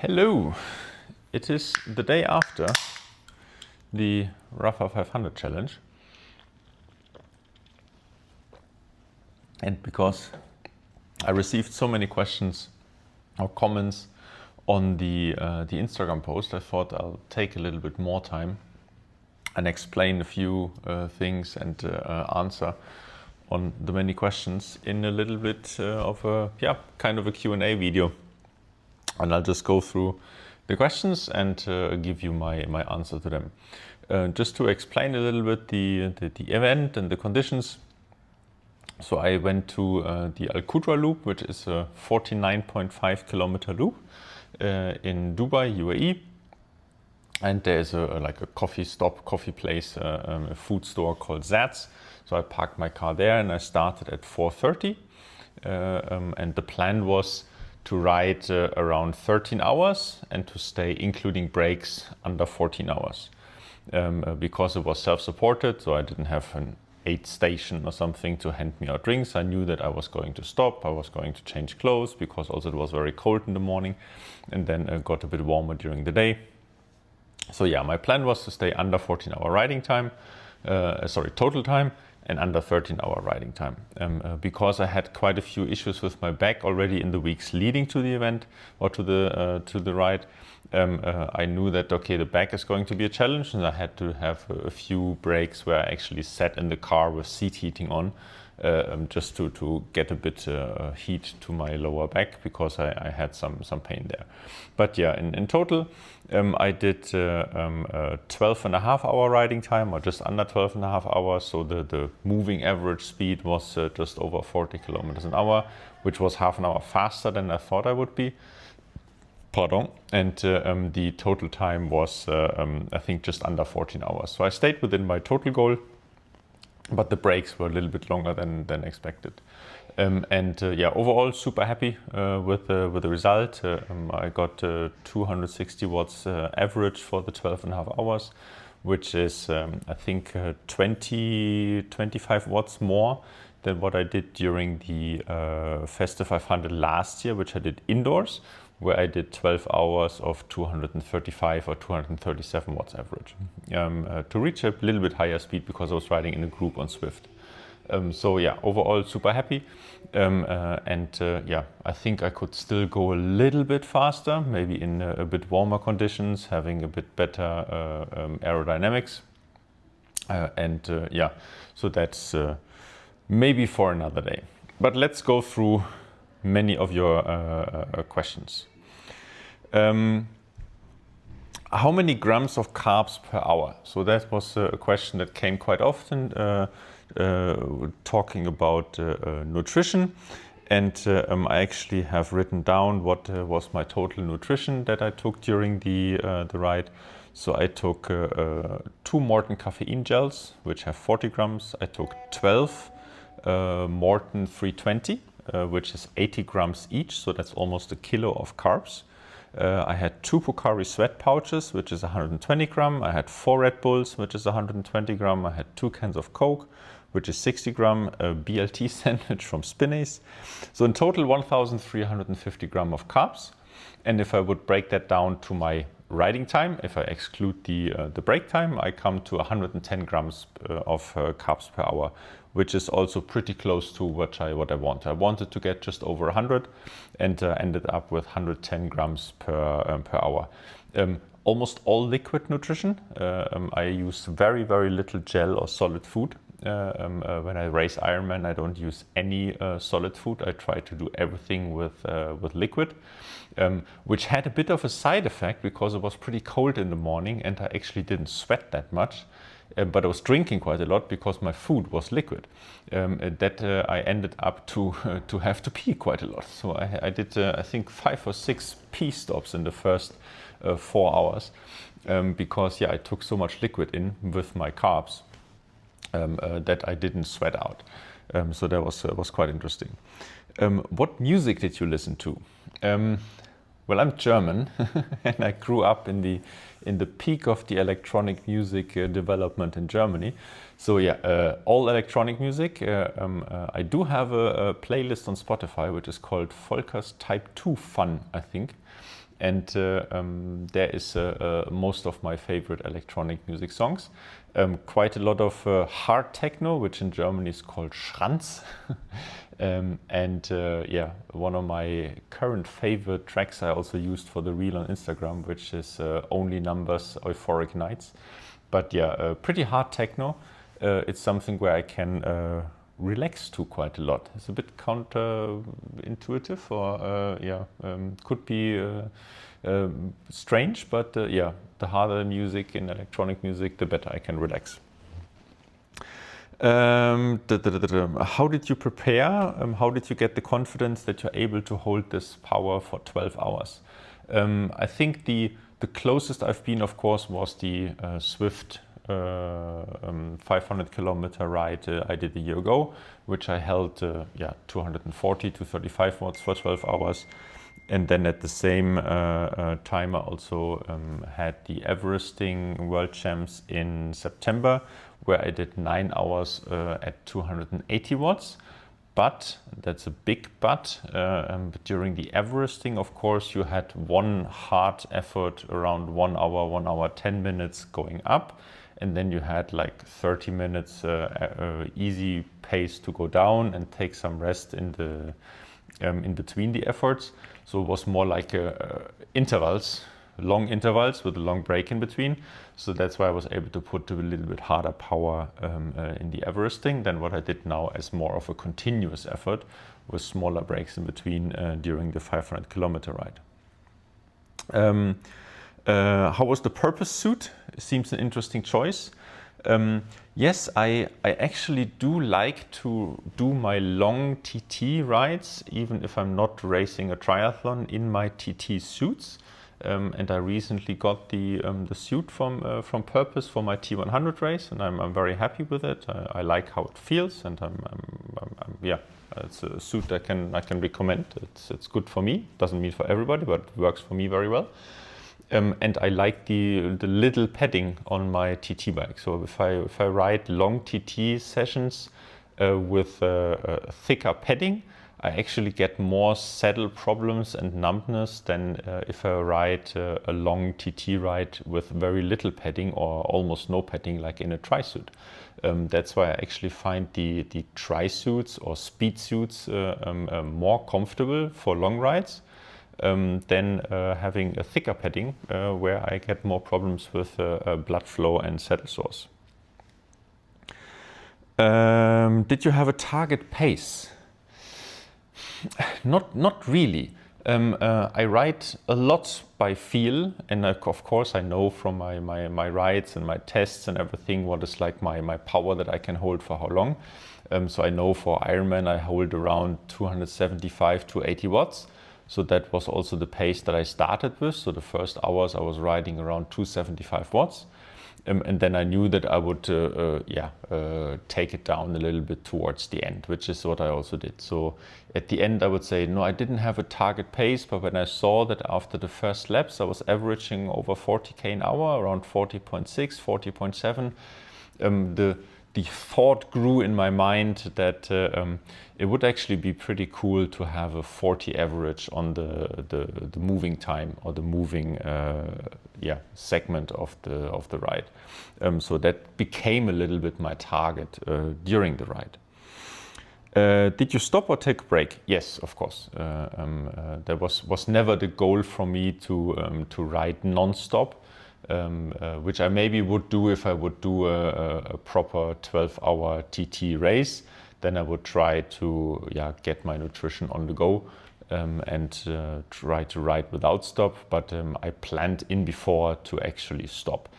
Hello! It is the day after the Rafa 500 challenge, and because I received so many questions or comments on the Instagram post, I thought I'll take a little bit more time and explain a few things and answer on the many questions in a little bit of a kind of a Q&A video. And I'll just go through the questions and give you my answer to them. Just to explain a little bit the event and the conditions. So I went to the Al Qudra loop, which is a 49.5 kilometer loop in Dubai, UAE. And there's like a coffee place, a food store called Zatz. So I parked my car there and I started at 4:30. And the plan was to ride around 13 hours and to stay, including breaks, under 14 hours. Because it was self-supported, so I didn't have an aid station or something to hand me out drinks. I knew that I was going to stop, I was going to change clothes, because also it was very cold in the morning, and then it got a bit warmer during the day. So yeah, my plan was to stay under 14-hour riding time, total time, and under 13-hour riding time. Because I had quite a few issues with my back already in the weeks leading to the event or to the ride. I knew that, okay, the back is going to be a challenge, and I had to have a few breaks where I actually sat in the car with seat heating on, just to get a bit heat to my lower back, because I had some pain there. But yeah, in total, I did 12.5-hour riding time, or just under 12.5 hours. So the moving average speed was just over 40 kilometers an hour, which was half an hour faster than I thought I would be. Pardon. And the total time was, I think, just under 14 hours. So I stayed within my total goal, but the breaks were a little bit longer than expected. Overall, super happy with the result. I got 260 watts average for the 12.5 hours, which is, I think, 25 watts more than what I did during the Festive 500 last year, which I did indoors, where I did 12 hours of 235 or 237 watts average, to reach a little bit higher speed, because I was riding in a group on Swift. So yeah, overall super happy. I think I could still go a little bit faster, maybe in a bit warmer conditions, having a bit better aerodynamics. So that's maybe for another day. But let's go through many of your questions. How many grams of carbs per hour? So that was a question that came quite often, talking about nutrition. And I actually have written down what was my total nutrition that I took during the ride. So I took 2 Morton caffeine gels, which have 40 grams. I took 12 Morton 320, which is 80 grams each. So that's almost a kilo of carbs. I had 2 Pocari Sweat pouches, which is 120 gram. I had 4 Red Bulls, which is 120 gram. I had 2 cans of Coke, which is 60 gram, a BLT sandwich from Spinace. So in total, 1,350 gram of carbs. And if I would break that down to my riding time, if I exclude the break time, I come to 110 grams of carbs per hour, which is also pretty close to what I want. I wanted to get just over 100, and ended up with 110 grams per hour. Almost all liquid nutrition. I use very, very little gel or solid food. When I race Ironman, I don't use any solid food. I try to do everything with liquid, which had a bit of a side effect, because it was pretty cold in the morning and I actually didn't sweat that much. But I was drinking quite a lot because my food was liquid. I ended up to have to pee quite a lot. So I did, I think, 5 or 6 pee stops in the first 4 hours, because I took so much liquid in with my carbs that I didn't sweat out. So that was quite interesting. What music did you listen to? Well, I'm German and I grew up in the peak of the electronic music development in Germany. So all electronic music. I do have a playlist on Spotify which is called Volker's Type 2 Fun, I think. and there is most of my favorite electronic music songs. Quite a lot of hard techno, which in Germany is called Schranz. And yeah, one of my current favorite tracks I also used for the reel on Instagram, which is Only Numbers, Euphoric Nights. But yeah, pretty hard techno. It's something where I can relax to quite a lot. It's a bit counterintuitive, or yeah, could be strange, but yeah, the harder the music in electronic music, the better I can relax. How did you prepare? How did you get the confidence that you're able to hold this power for 12 hours? I think the closest I've been, of course, was the Swift 500 kilometer ride I did a year ago, which I held 240 to 35 watts for 12 hours. And then at the same time I also had the Everesting World Champs in September, where I did 9 hours at 280 watts. But, that's a big but, during the Everesting, of course, you had one hard effort around 1 hour, 1 hour, 10 minutes going up. And then you had like 30 minutes easy pace to go down and take some rest in the in between the efforts. So it was more like intervals, long intervals with a long break in between. So that's why I was able to put a little bit harder power in the Everesting than what I did now as more of a continuous effort with smaller breaks in between during the 500 kilometer ride. How was the purpose suit? Seems an interesting choice. Yes, I actually do like to do my long TT rides, even if I'm not racing a triathlon, in my TT suits. And I recently got the suit from Purpose for my T100 race, and I'm very happy with it. I like how it feels, and yeah, it's a suit I can recommend. It's good for me. Doesn't mean for everybody, but it works for me very well. And I like the little padding on my TT bike. So if I ride long TT sessions with thicker padding, I actually get more saddle problems and numbness than if I ride a long TT ride with very little padding or almost no padding, like in a tri-suit. That's why I actually find the tri-suits or speed suits more comfortable for long rides. Than having a thicker padding where I get more problems with blood flow and saddle sores. Did you have a target pace? Not really. I ride a lot by feel, and of course I know from my rides and my tests and everything what is like my power that I can hold for how long. So I know for Ironman I hold around 275 to 80 watts. So that was also the pace that I started with. So the first hours I was riding around 275 watts. And then I knew that I would take it down a little bit towards the end, which is what I also did. So at the end I would say, no, I didn't have a target pace, but when I saw that after the first laps I was averaging over 40k an hour, around 40.6, 40.7, the thought grew in my mind that it would actually be pretty cool to have a 40 average on the moving time or the moving segment of the ride. So that became a little bit my target during the ride. Did you stop or take a break? Yes, of course. There was never the goal for me to ride non-stop. Which I maybe would do if I would do a proper 12-hour TT race. Then I would try to get my nutrition on the go and try to ride without stop. But I planned in before to actually stop.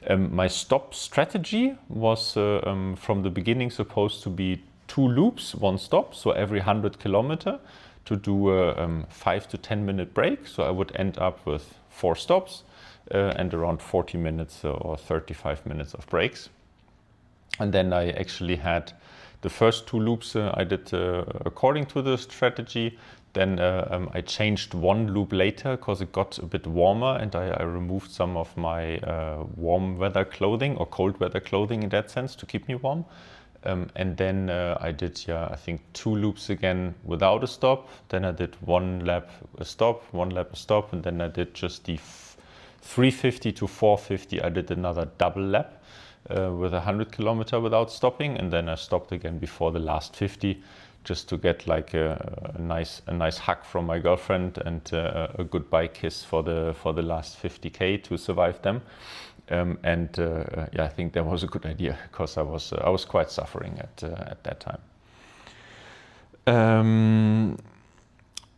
My stop strategy was from the beginning supposed to be 2 loops, 1 stop. So every 100 kilometer to do a 5 to 10 minute break. So I would end up with 4 stops. And around 40 minutes or 35 minutes of breaks. And then I actually had the first 2 loops I did according to the strategy. Then I changed 1 loop later because it got a bit warmer, and I removed some of my warm weather clothing or cold weather clothing in that sense to keep me warm. And then I did, I think 2 loops again without a stop. Then I did 1 lap a stop, 1 lap a stop, and then I did just the 350 to 450. I did another double lap with 100 kilometer without stopping, and then I stopped again before the last 50, just to get like a nice hug from my girlfriend and a goodbye kiss for the last 50k to survive them. I think that was a good idea, because I was quite suffering at that time.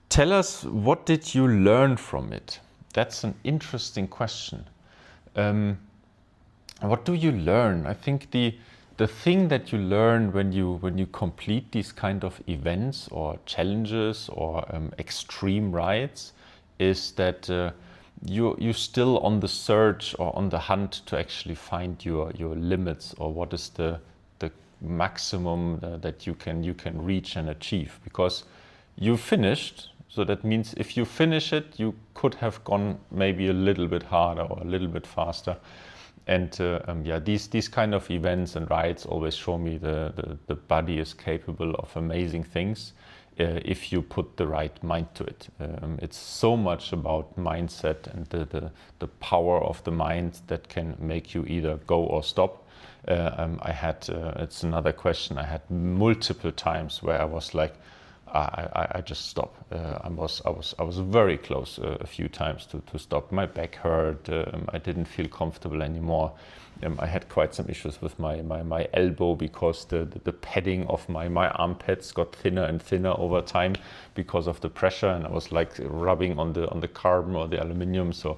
Tell us, what did you learn from it? That's an interesting question. What do you learn? I think the thing that you learn when you complete these kind of events or challenges or extreme rides is that you're still on the search or on the hunt to actually find your limits, or what is the maximum that you can reach and achieve, because you finished. So that means if you finish it, you could have gone maybe a little bit harder or a little bit faster. And these kind of events and rides always show me the body is capable of amazing things if you put the right mind to it. It's so much about mindset and the power of the mind that can make you either go or stop. It's another question. I had multiple times where I was like, I just stop. I was very close a few times to stop. My back hurt. I didn't feel comfortable anymore. I had quite some issues with my elbow, because the padding of my armpits got thinner and thinner over time because of the pressure, and I was like rubbing on the carbon or the aluminium, so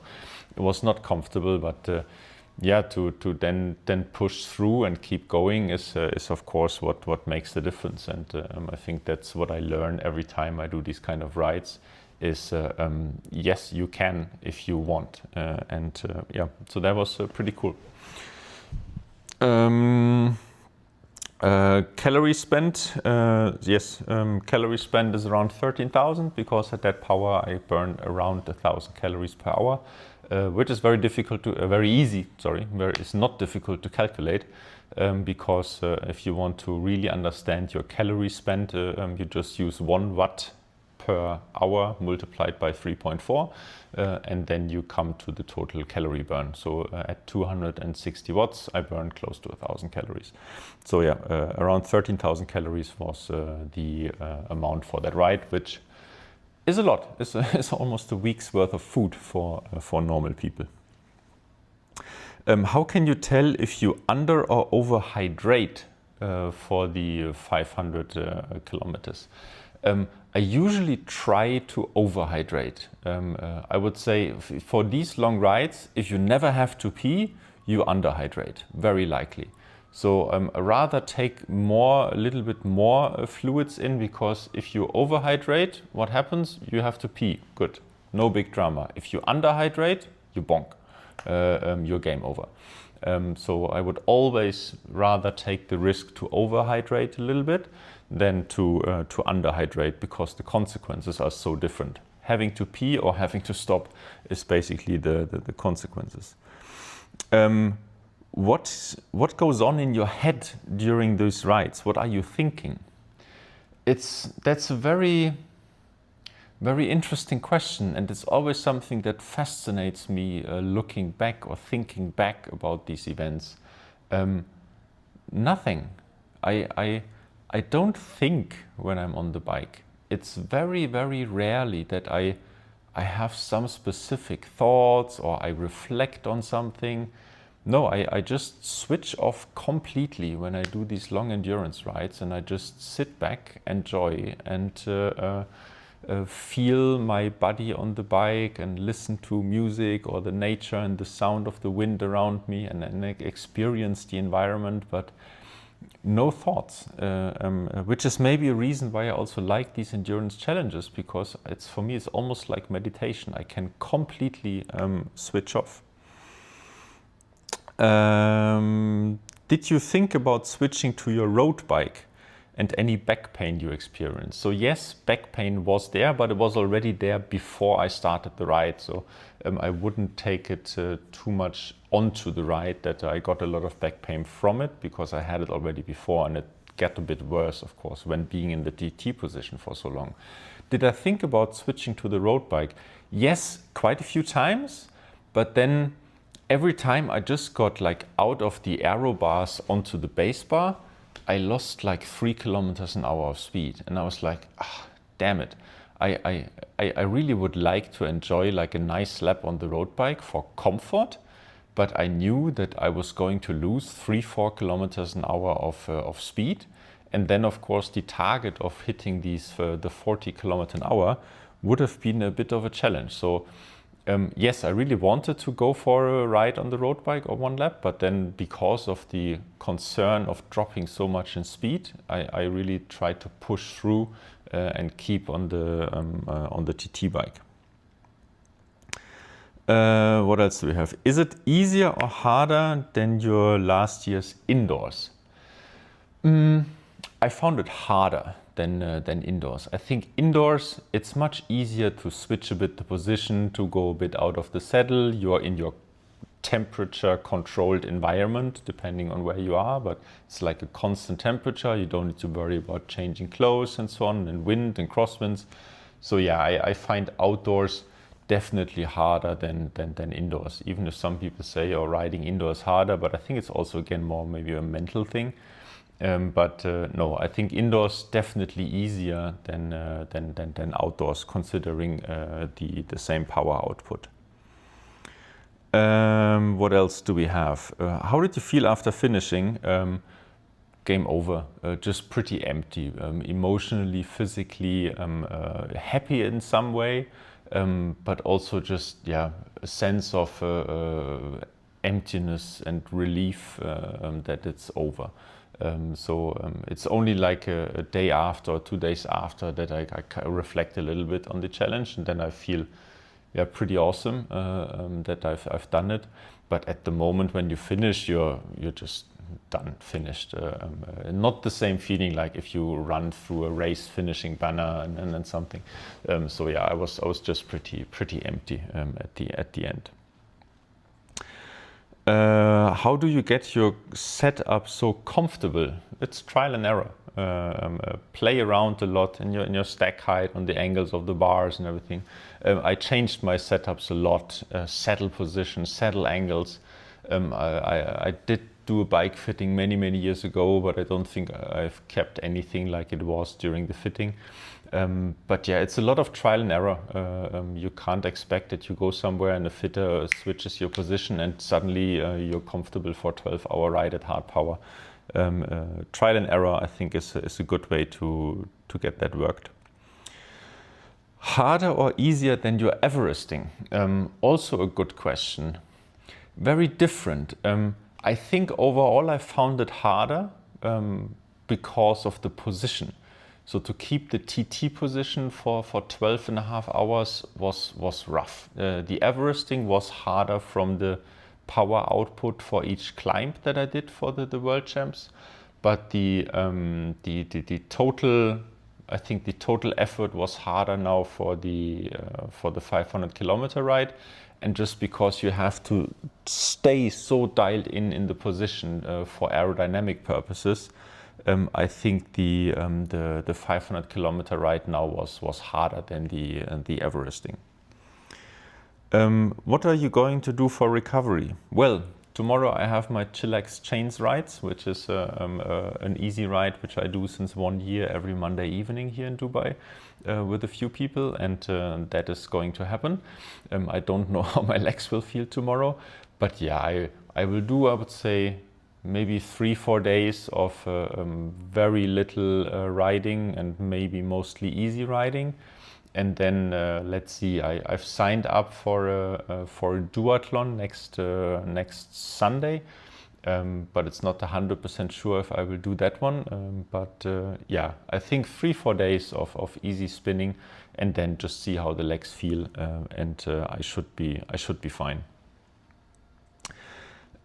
it was not comfortable. But to then push through and keep going is of course what makes the difference. And I think that's what I learn every time I do these kind of rides is yes, you can if you want. So that was pretty cool. Calorie spent, yes, calorie spent is around 13,000, because at that power I burned around 1,000 calories per hour. Which is very difficult to, it's not difficult to calculate, because if you want to really understand your calorie spent, you just use 1 watt per hour multiplied by 3.4, and then you come to the total calorie burn. So at 260 watts, I burned close to 1,000 calories. So around 13,000 calories was the amount for that ride, which is a lot. It's almost a week's worth of food for normal people. How can you tell if you under or overhydrate for the 500 kilometers? I usually try to overhydrate. I would say for these long rides, if you never have to pee, you underhydrate, very likely. So I rather take a little bit more fluids in, because if you overhydrate, what happens? You have to pee. Good, no big drama. If you underhydrate, you bonk. You're game over. So I would always rather take the risk to overhydrate a little bit than to underhydrate, because the consequences are so different. Having to pee or having to stop is basically the consequences. What goes on in your head during those rides? What are you thinking? That's a very, very interesting question, and it's always something that fascinates me looking back or thinking back about these events. Nothing. I don't think when I'm on the bike. It's very, very rarely that I have some specific thoughts or I reflect on something. No, I just switch off completely when I do these long endurance rides, and I just sit back, enjoy, and feel my body on the bike and listen to music or the nature and the sound of the wind around me, and experience the environment, but no thoughts, which is maybe a reason why I also like these endurance challenges, because for me it's almost like meditation. I can completely switch off. Did you think about switching to your road bike and any back pain you experienced? So yes, back pain was there, but it was already there before I started the ride. So I wouldn't take it too much onto the ride that I got a lot of back pain from it, because I had it already before, and it get a bit worse, of course, when being in the TT position for so long. Did I think about switching to the road bike? Yes, quite a few times, but then every time I just got like out of the aero bars onto the base bar, I lost like 3 kilometers an hour of speed. And I was like, damn it. I really would like to enjoy like a nice lap on the road bike for comfort, but I knew that I was going to lose 3-4 kilometers an hour of speed. And then of course the target of hitting these the 40 kilometers an hour would have been a bit of a challenge. So yes, I really wanted to go for a ride on the road bike or one lap, but then because of the concern of dropping so much in speed, I really tried to push through and keep on the TT bike. What else do we have? Is it easier or harder than your last year's indoors? I found it harder than indoors. I think indoors it's much easier to switch a bit the position, to go a bit out of the saddle. You're in your temperature controlled environment depending on where you are, but it's like a constant temperature. You don't need to worry about changing clothes and so on, and wind and crosswinds. So yeah, I find outdoors definitely harder than indoors, even if some people say, oh, riding indoors harder, but I think it's also again more maybe a mental thing. No, I think indoors definitely easier than outdoors, considering the same power output. What else do we have? How did you feel after finishing? Game over, just pretty empty, emotionally, physically, happy in some way, but also just a sense of emptiness and relief that it's over. It's only like a day after or 2 days after that I reflect a little bit on the challenge, and then I feel pretty awesome that I've done it. But at the moment when you finish, you're just done, finished. Not the same feeling like if you run through a race finishing banner and then something. I was just pretty empty at the end. How do you get your setup so comfortable? It's trial and error. Play around a lot in your stack height, on the angles of the bars and everything. I changed my setups a lot, saddle position, saddle angles. I did do a bike fitting many years ago, but I don't think I've kept anything like it was during the fitting. It's a lot of trial and error. You can't expect that you go somewhere and the fitter switches your position and suddenly you're comfortable for a 12-hour ride at hard power. Trial and error, I think, is a good way to get that worked. Harder or easier than your Everesting? Also a good question. Very different. I think overall I found it harder because of the position. So to keep the TT position for 12.5 hours was rough. The Everesting was harder from the power output for each climb that I did for the World Champs, but the total, I think the total effort was harder now for the 500 kilometer ride, and just because you have to stay so dialed in the position for aerodynamic purposes. I think the 500 kilometer ride now was harder than the Everesting. What are you going to do for recovery? Well, tomorrow I have my Chillax Chains rides, which is an easy ride which I do since 1 year every Monday evening here in Dubai with a few people, and that is going to happen. I don't know how my legs will feel tomorrow, but yeah, I will do, I would say, maybe 3-4 days of very little riding and maybe mostly easy riding. And then let's see, I've signed up for a duathlon next Sunday, but it's not 100% sure if I will do that one. I think 3-4 days of easy spinning, and then just see how the legs feel, and I should be fine.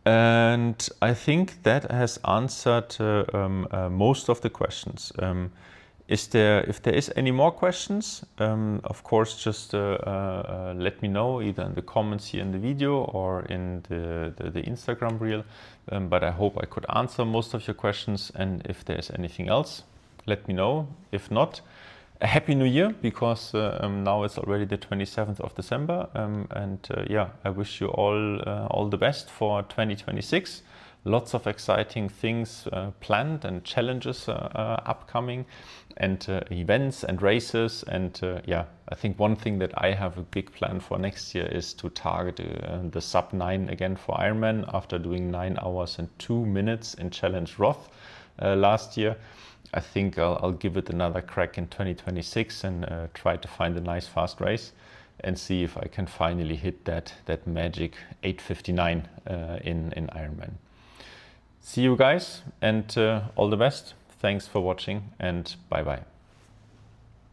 And I think that has answered most of the questions. If there is any more questions, of course, just let me know either in the comments here in the video or in the Instagram reel. But I hope I could answer most of your questions. And if there's anything else, let me know. If not, a happy new year, because now it's already the 27th of December. Yeah, I wish you all the best for 2026. Lots of exciting things planned and challenges upcoming, and events and races. And yeah, I think one thing that I have a big plan for next year is to target the sub 9 again for Ironman, after doing 9 hours and 2 minutes in Challenge Roth last year. I think I'll give it another crack in 2026 and try to find a nice fast race and see if I can finally hit that magic 8:59 in Ironman. See you guys, and all the best. Thanks for watching, and bye bye.